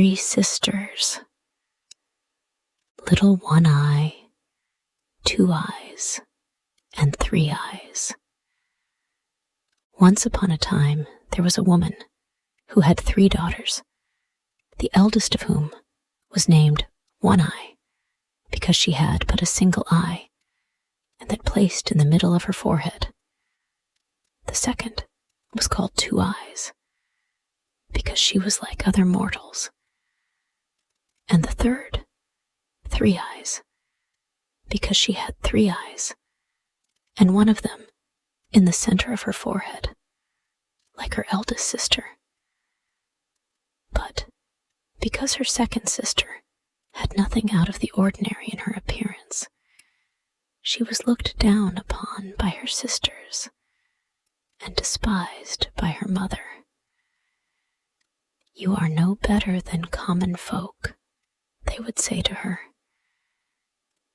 3 sisters. Little 1 eye, 2 eyes, and 3 eyes. Once upon a time, there was a woman who had 3 daughters, the eldest of whom was named 1 eye, because she had but a single eye, and that placed in the middle of her forehead. The second was called 2 eyes, because she was like other mortals. And the third, 3 eyes, because she had 3 eyes, and one of them in the center of her forehead, like her eldest sister. But because her second sister had nothing out of the ordinary in her appearance, she was looked down upon by her sisters and despised by her mother. "You are no better than common folk," they would say to her.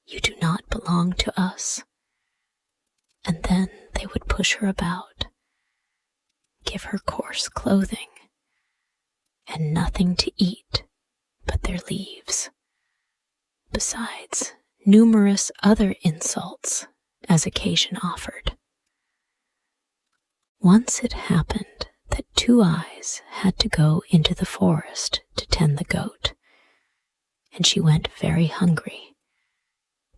"You do not belong to us." And then they would push her about, give her coarse clothing, and nothing to eat but their leaves, besides numerous other insults as occasion offered. Once it happened that 2 eyes had to go into the forest to tend the goat, and she went very hungry,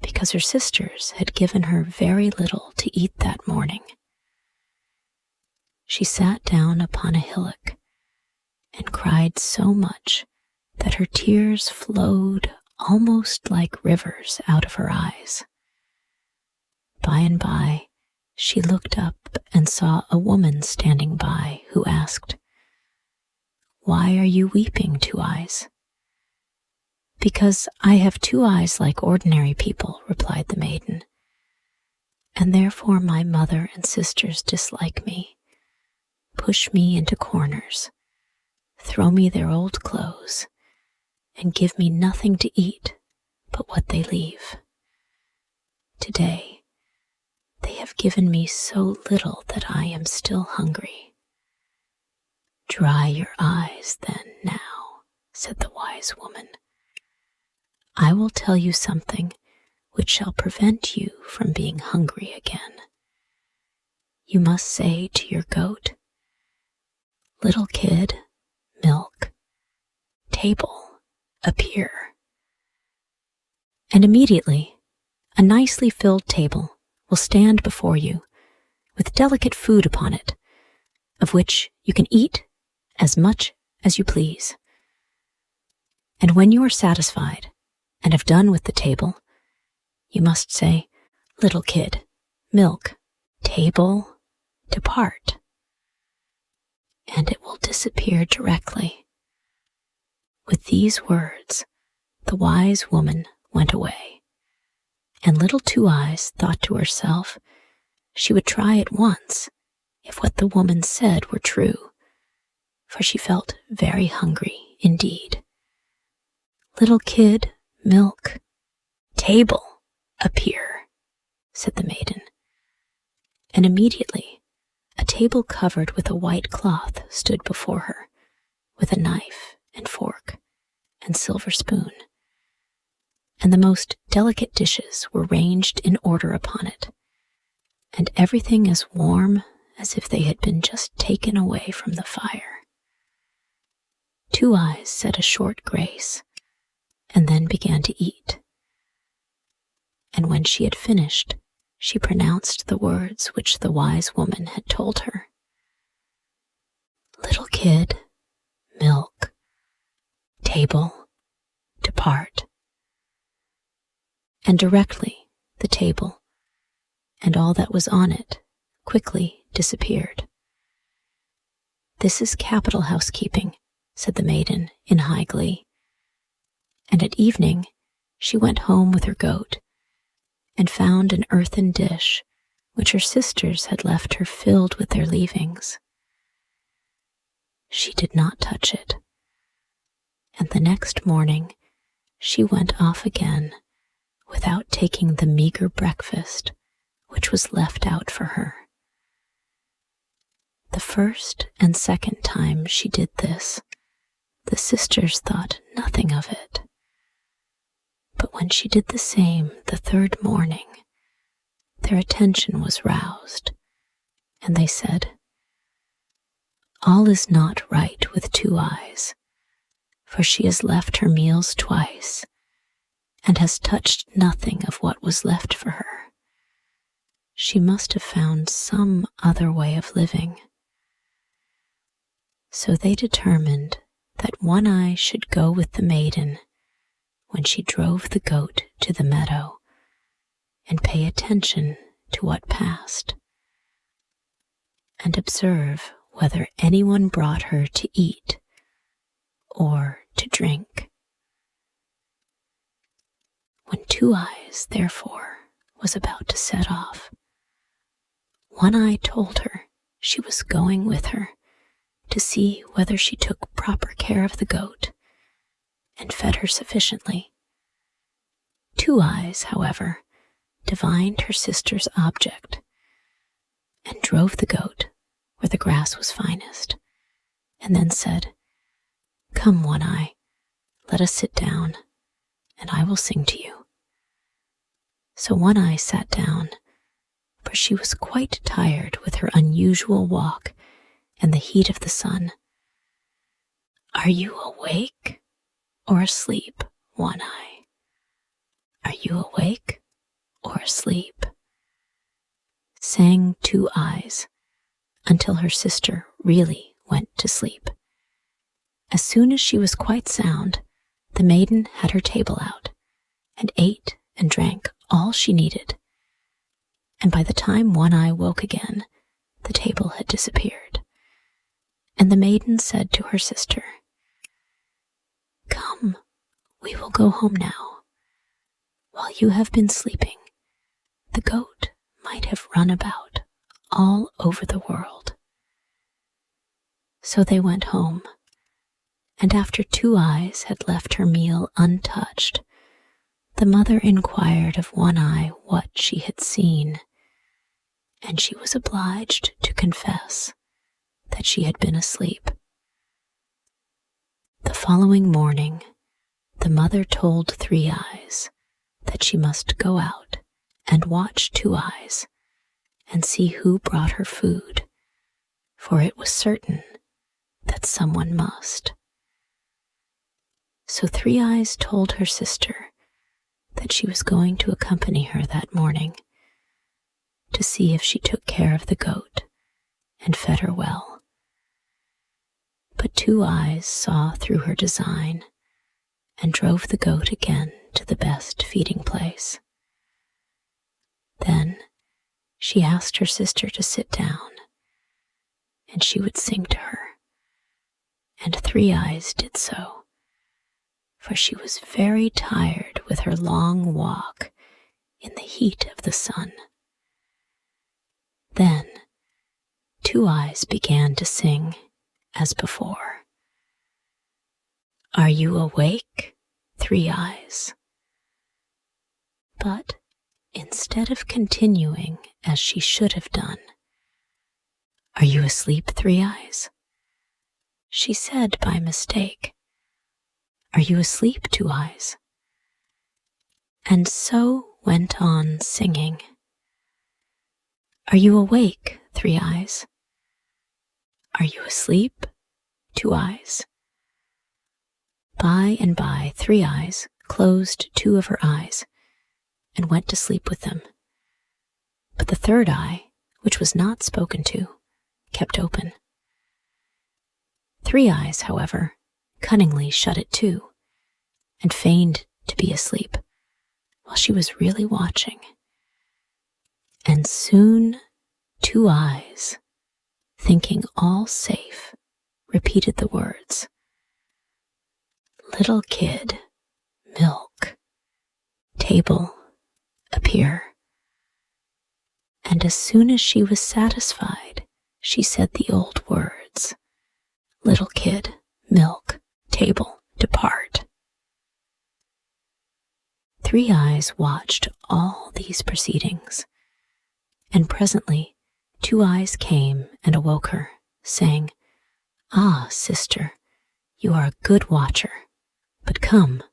because her sisters had given her very little to eat that morning. She sat down upon a hillock and cried so much that her tears flowed almost like rivers out of her eyes. By and by, she looked up and saw a woman standing by who asked, "Why are you weeping, 2 eyes?" "Because I have 2 eyes like ordinary people," replied the maiden, "and therefore my mother and sisters dislike me, push me into corners, throw me their old clothes, and give me nothing to eat but what they leave. Today, they have given me so little that I am still hungry." "Dry your eyes then now," said the wise woman. "I will tell you something which shall prevent you from being hungry again. You must say to your goat, 'Little kid, milk, table, appear.' And immediately a nicely filled table will stand before you with delicate food upon it, of which you can eat as much as you please. And when you are satisfied and have done with the table, you must say, 'Little kid, milk, table, depart,' and it will disappear directly." With these words, the wise woman went away, and little 2 eyes thought to herself she would try it once if what the woman said were true, for she felt very hungry indeed. "Little kid, milk, table, appear," said the maiden, and immediately a table covered with a white cloth stood before her, with a knife and fork and silver spoon, and the most delicate dishes were ranged in order upon it, and everything as warm as if they had been just taken away from the fire. 2 eyes said a short grace, and then began to eat. And when she had finished, she pronounced the words which the wise woman had told her. "Little kid, milk, table, depart." And directly the table and all that was on it quickly disappeared. "This is capital housekeeping," said the maiden in high glee. And at evening she went home with her goat and found an earthen dish which her sisters had left her filled with their leavings. She did not touch it, and the next morning she went off again without taking the meager breakfast which was left out for her. The first and second time she did this, The sisters thought nothing of it. But when she did the same the third morning, their attention was roused, and they said, "All is not right with Two Eyes, for she has left her meals twice, and has touched nothing of what was left for her. She must have found some other way of living." So they determined that One Eye should go with the maiden when she drove the goat to the meadow and pay attention to what passed, and observe whether anyone brought her to eat or to drink. When Two Eyes, therefore, was about to set off, One Eye told her she was going with her to see whether she took proper care of the goat and fed her sufficiently. Two Eyes, however, divined her sister's object and drove the goat where the grass was finest, and then said, "Come, One Eye, let us sit down, and I will sing to you." So One Eye sat down, for she was quite tired with her unusual walk and the heat of the sun. "Are you awake or asleep, One Eye? Are you awake or asleep?" sang Two Eyes, until her sister really went to sleep. As soon as she was quite sound, the maiden had her table out, and ate and drank all she needed, and by the time One Eye woke again, the table had disappeared. And the maiden said to her sister, "Come, we will go home now. While you have been sleeping, the goat might have run about all over the world." So they went home, and after Two Eyes had left her meal untouched, the mother inquired of One Eye what she had seen, and she was obliged to confess that she had been asleep. The following morning, the mother told Three Eyes that she must go out and watch Two Eyes and see who brought her food, for it was certain that someone must. So Three Eyes told her sister that she was going to accompany her that morning to see if she took care of the goat and fed her well. But Two Eyes saw through her design and drove the goat again to the best feeding place. Then she asked her sister to sit down, and she would sing to her, and Three Eyes did so, for she was very tired with her long walk in the heat of the sun. Then Two Eyes began to sing as before. "Are you awake, Three Eyes?" But instead of continuing as she should have done, "Are you asleep, Three Eyes?" she said by mistake, "Are you asleep, Two Eyes?" and so went on singing. "Are you awake, Three Eyes? Are you asleep, Two Eyes?" By and by, Three Eyes closed two of her eyes and went to sleep with them. But the third eye, which was not spoken to, kept open. Three Eyes, however, cunningly shut it too, and feigned to be asleep, while she was really watching. And soon Two Eyes, thinking all safe, repeated the words, "Little kid, milk, table, appear." And as soon as she was satisfied, she said the old words, "Little kid, milk, table, depart." Three Eyes watched all these proceedings, and presently Two Eyes came and awoke her, saying, "Ah, sister, You are a good watcher. But come,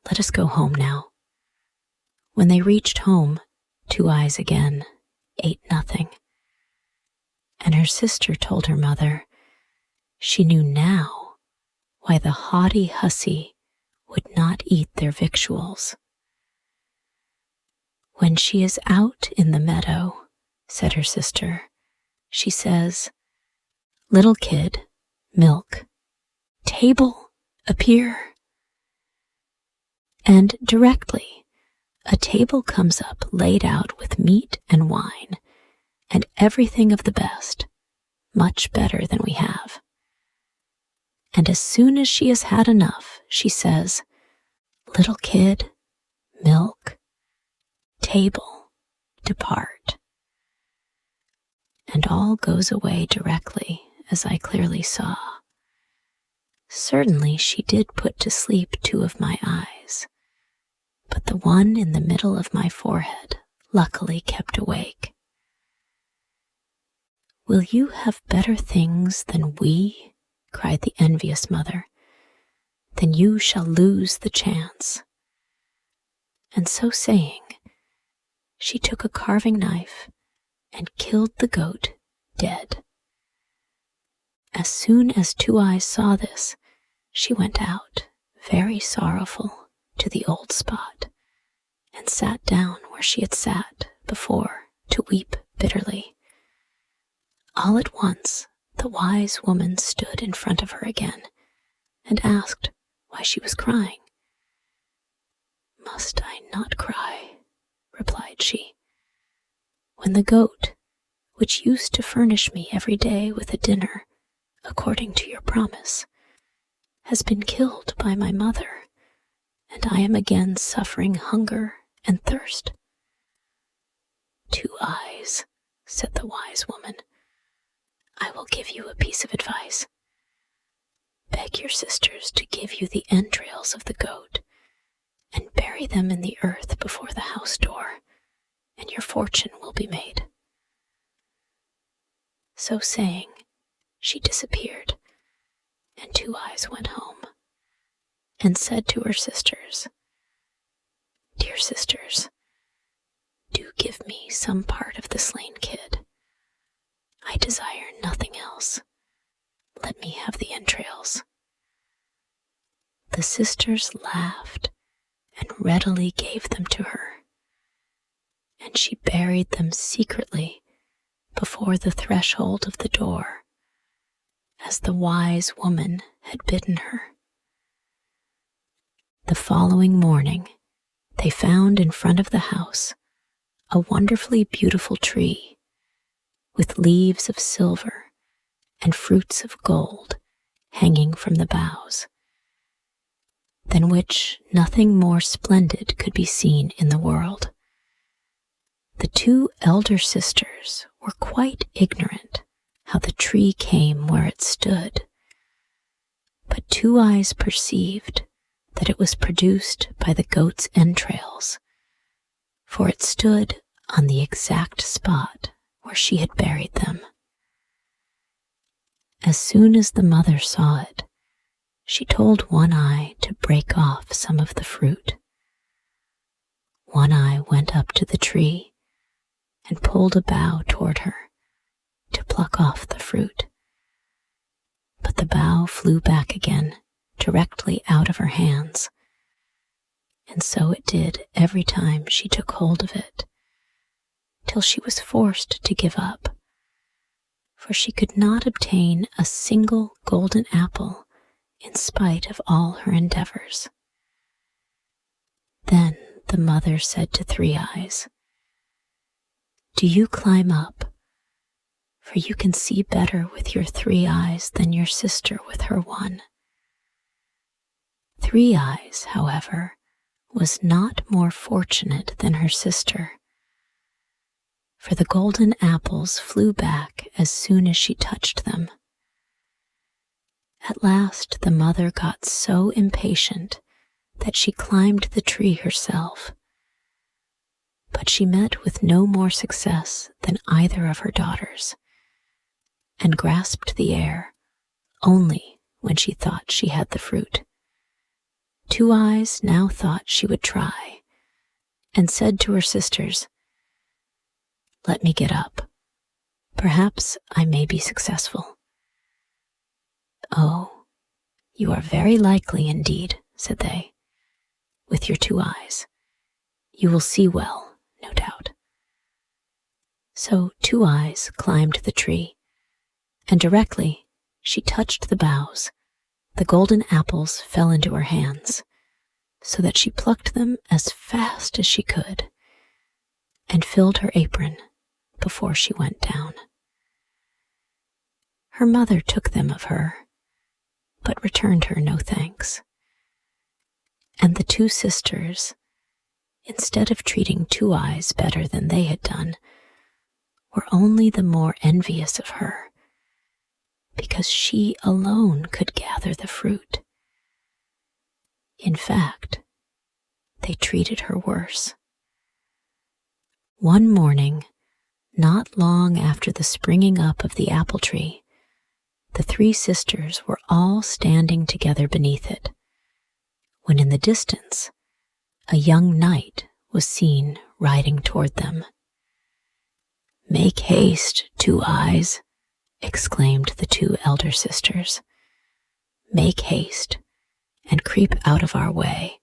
let us go home now." When they reached home, Two Eyes again ate nothing. And her sister told her mother she knew now why the haughty hussy would not eat their victuals. "When she is out in the meadow," said her sister, "she says, 'Little kid, milk, table, appear.' And directly a table comes up laid out with meat and wine and everything of the best, much better than we have. And as soon as she has had enough, she says, 'Little kid, milk, table, depart.' And all goes away directly, as I clearly saw. Certainly she did put to sleep 2 of my eyes, but the one in the middle of my forehead luckily kept awake. Will you have better things than we? Cried the envious mother. Then you shall lose the chance. And so saying, she took a carving knife and killed the goat dead. As soon as Two Eyes saw this, she went out, very sorrowful, to the old spot, and sat down where she had sat before to weep bitterly. All at once, the wise woman stood in front of her again and asked why she was crying. Must I not cry, replied she, when the goat, which used to furnish me every day with a dinner, according to your promise, has been killed by my mother, and I am again suffering hunger and thirst? Two Eyes, said the wise woman, I will give you a piece of advice. Beg your sisters to give you the entrails of the goat and bury them in the earth before the house door, and your fortune will be made. So saying, she disappeared, and Two Eyes went home and said to her sisters, Dear sisters, do give me some part of the slain kid. I desire nothing else. Let me have the entrails. The sisters laughed and readily gave them to her, and she buried them secretly before the threshold of the door, as the wise woman had bidden her. The following morning, they found in front of the house a wonderfully beautiful tree with leaves of silver and fruits of gold hanging from the boughs, than which nothing more splendid could be seen in the world. The 2 elder sisters were quite ignorant how the tree came where it stood, but Two Eyes perceived that it was produced by the goat's entrails, for it stood on the exact spot where she had buried them. As soon as the mother saw it, she told One Eye to break off some of the fruit. One Eye went up to the tree and pulled a bough toward her to pluck off the fruit. But the bough flew back again directly out of her hands, and so it did every time she took hold of it, till she was forced to give up, for she could not obtain a single golden apple in spite of all her endeavors. Then the mother said to Three Eyes, Do you climb up? For you can see better with your 3 eyes than your sister with her 1. Three Eyes, however, was not more fortunate than her sister, for the golden apples flew back as soon as she touched them. At last the mother got so impatient that she climbed the tree herself, but she met with no more success than either of her daughters, and grasped the air only when she thought she had the fruit. Two Eyes now thought she would try, and said to her sisters, "Let me get up. Perhaps I may be successful." "Oh, you are very likely indeed," said they. "With your 2 eyes. You will see well, no doubt." So 2 Eyes climbed the tree, and directly she touched the boughs, the golden apples fell into her hands, so that she plucked them as fast as she could, and filled her apron before she went down. Her mother took them of her, but returned her no thanks. And the 2 sisters, instead of treating 2 Eyes better than they had done, were only the more envious of her, because she alone could gather the fruit. In fact, they treated her worse. One morning, not long after the springing up of the apple tree, the 3 sisters were all standing together beneath it, when in the distance a young knight was seen riding toward them. "Make haste, 2 Eyes," exclaimed the 2 elder sisters. "Make haste, and creep out of our way,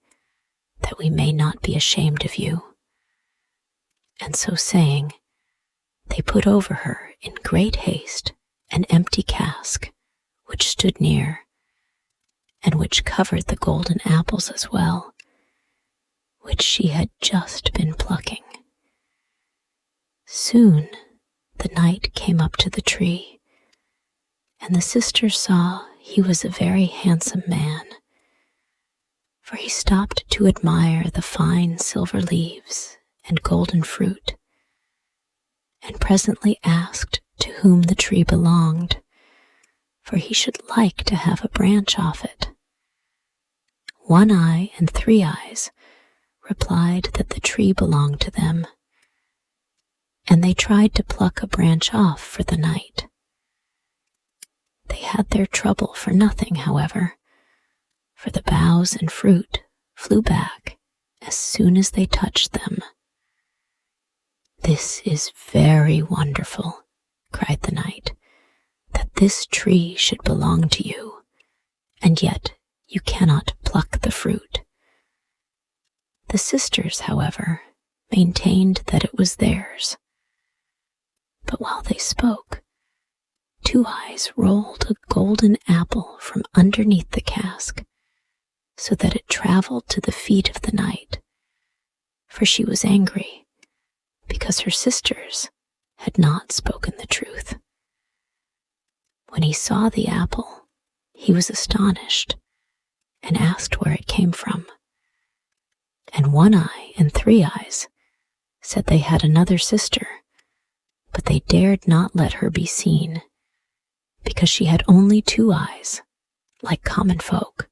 that we may not be ashamed of you." And so saying, they put over her in great haste an empty cask, which stood near, and which covered the golden apples as well, which she had just been plucking. Soon the knight came up to the tree, and the sisters saw he was a very handsome man, for he stopped to admire the fine silver leaves and golden fruit, and presently asked to whom the tree belonged, for he should like to have a branch off it. 1 Eye and 3 Eyes replied that the tree belonged to them, and they tried to pluck a branch off for the knight. They had their trouble for nothing, however, for the boughs and fruit flew back as soon as they touched them. "This is very wonderful," cried the knight, "that this tree should belong to you, and yet you cannot pluck the fruit." The sisters, however, maintained that it was theirs. But while they spoke, 2 Eyes rolled a golden apple from underneath the cask, so that it traveled to the feet of the knight, for she was angry, because her sisters had not spoken the truth. When he saw the apple, he was astonished, and asked where it came from. And 1 Eye and 3 Eyes said they had another sister, but they dared not let her be seen, because she had only 2 eyes, like common folk.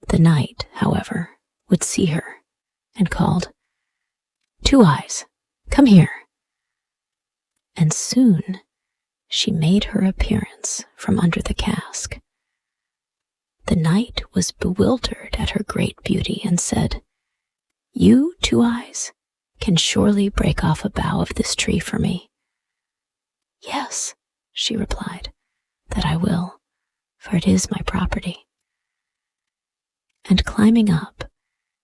The knight, however, would see her, and called, "2 Eyes, come here." And soon she made her appearance from under the cask. The knight was bewildered at her great beauty, and said, "You, 2 Eyes, can surely break off a bough of this tree for me." "Yes," she replied, "that I will, for it is my property." And climbing up,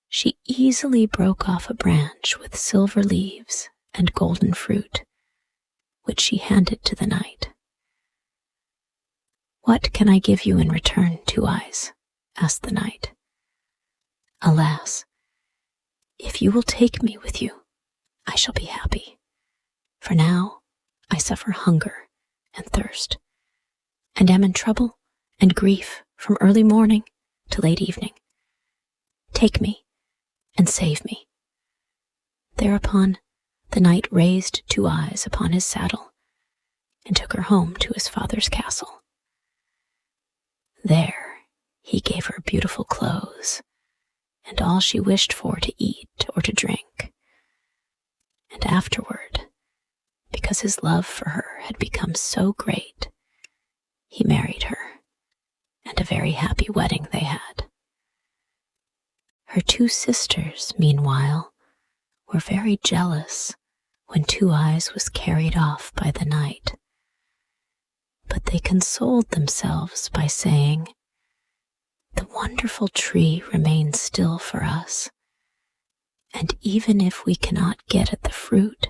she easily broke off a branch with silver leaves and golden fruit, which she handed to the knight. "What can I give you in return, 2 Eyes?" asked the knight. "Alas, if you will take me with you, I shall be happy, for now I suffer hunger and thirst, and am in trouble and grief from early morning to late evening. Take me and save me." Thereupon the knight raised 2 Eyes upon his saddle, and took her home to his father's castle. There he gave her beautiful clothes, and all she wished for to eat or to drink. And afterward, because his love for her had become so great, he married her. and a very happy wedding they had. Her two sisters, meanwhile, were very jealous when Two Eyes was carried off by the night. But they consoled themselves by saying, "The wonderful tree remains still for us, and even if we cannot get at the fruit,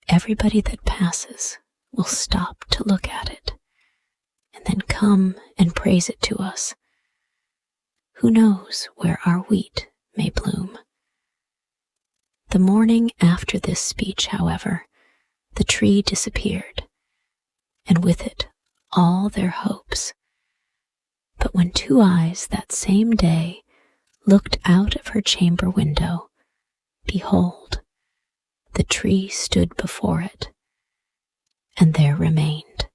everybody that passes will stop to look at it, and then come and praise it to us. Who knows where our wheat may bloom?" The morning after this speech, however, the tree disappeared, and with it all their hopes. But when Two Eyes that same day looked out of her chamber window, behold, the tree stood before it, and there remained.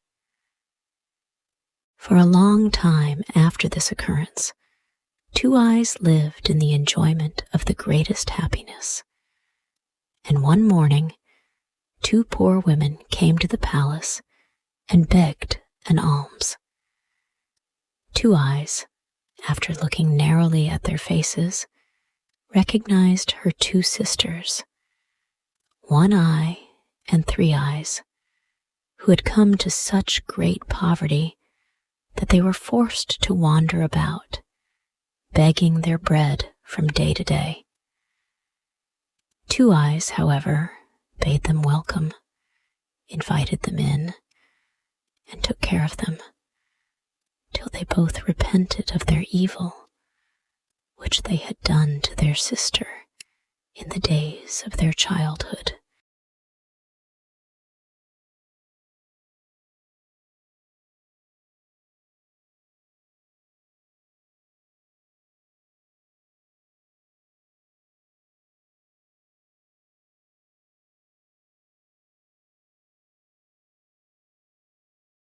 For a long time after this occurrence, Two Eyes lived in the enjoyment of the greatest happiness. And one morning, two poor women came to the palace and begged an alms. Two Eyes, after looking narrowly at their faces, recognized her two sisters, One Eye and Three Eyes, who had come to such great poverty that they were forced to wander about, begging their bread from day to day. Two Eyes, however, bade them welcome, invited them in, and took care of them, till they both repented of their evil, which they had done to their sister in the days of their childhood.